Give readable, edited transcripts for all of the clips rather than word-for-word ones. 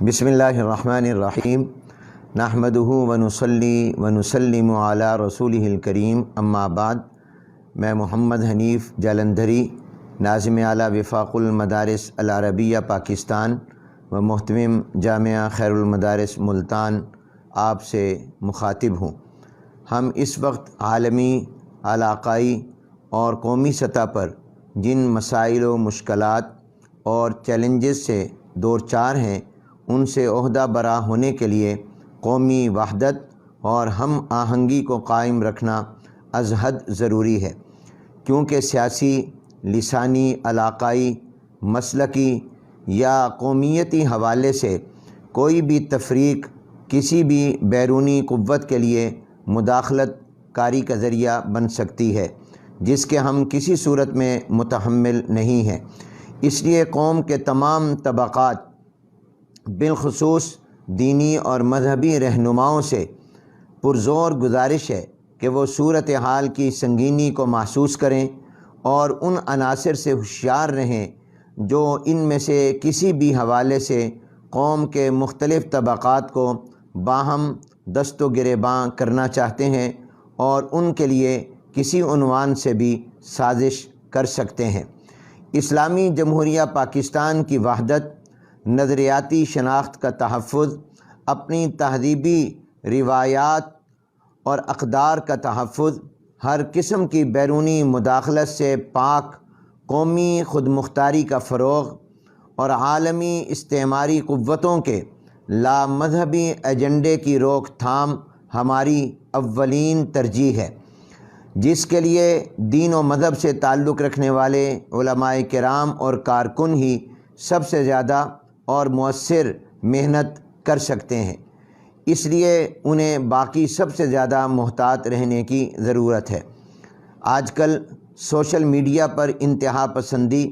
بسم اللہ الرحمن الرحیم نحمدہ ونصلی ونسلم علی رسولہ الکریم اما بعد۔ میں محمد حنیف جالندھری، ناظم اعلیٰ وفاق المدارس العربیہ پاکستان و محتمم جامعہ خیر المدارس ملتان آپ سے مخاطب ہوں۔ ہم اس وقت عالمی، علاقائی اور قومی سطح پر جن مسائل و مشکلات اور چیلنجز سے دوچار ہیں، ان سے عہدہ برا ہونے کے لیے قومی وحدت اور ہم آہنگی کو قائم رکھنا از حد ضروری ہے، کیونکہ سیاسی، لسانی، علاقائی، مسلکی یا قومیتی حوالے سے کوئی بھی تفریق کسی بھی بیرونی قوت کے لیے مداخلت کاری کا ذریعہ بن سکتی ہے، جس کے ہم کسی صورت میں متحمل نہیں ہیں۔ اس لیے قوم کے تمام طبقات، بالخصوص دینی اور مذہبی رہنماؤں سے پرزور گزارش ہے کہ وہ صورتحال کی سنگینی کو محسوس کریں اور ان عناصر سے ہوشیار رہیں جو ان میں سے کسی بھی حوالے سے قوم کے مختلف طبقات کو باہم دست و گریباں کرنا چاہتے ہیں اور ان کے لیے کسی عنوان سے بھی سازش کر سکتے ہیں۔ اسلامی جمہوریہ پاکستان کی وحدت، نظریاتی شناخت کا تحفظ، اپنی تہذیبی روایات اور اقدار کا تحفظ، ہر قسم کی بیرونی مداخلت سے پاک قومی خود مختاری کا فروغ اور عالمی استعماری قوتوں کے لامذہبی ایجنڈے کی روک تھام ہماری اولین ترجیح ہے، جس کے لیے دین و مذہب سے تعلق رکھنے والے علماء کرام اور کارکن ہی سب سے زیادہ اور مؤثر محنت کر سکتے ہیں۔ اس لیے انہیں باقی سب سے زیادہ محتاط رہنے کی ضرورت ہے۔ آج کل سوشل میڈیا پر انتہا پسندی،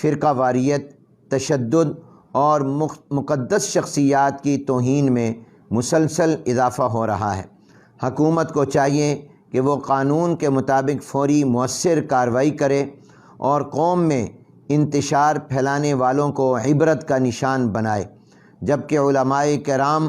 فرقہ واریت، تشدد اور مقدس شخصیات کی توہین میں مسلسل اضافہ ہو رہا ہے۔ حکومت کو چاہیے کہ وہ قانون کے مطابق فوری مؤثر کارروائی کرے اور قوم میں انتشار پھیلانے والوں کو عبرت کا نشان بنائے، جبکہ علماء کرام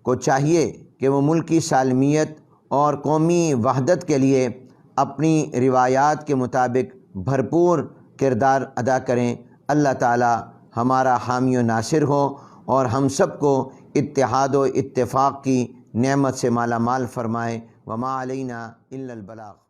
کو چاہیے کہ وہ ملکی سالمیت اور قومی وحدت کے لیے اپنی روایات کے مطابق بھرپور کردار ادا کریں۔ اللہ تعالی ہمارا حامی و ناصر ہو اور ہم سب کو اتحاد و اتفاق کی نعمت سے مالا مال فرمائے۔ وما علینا الا البلاغ۔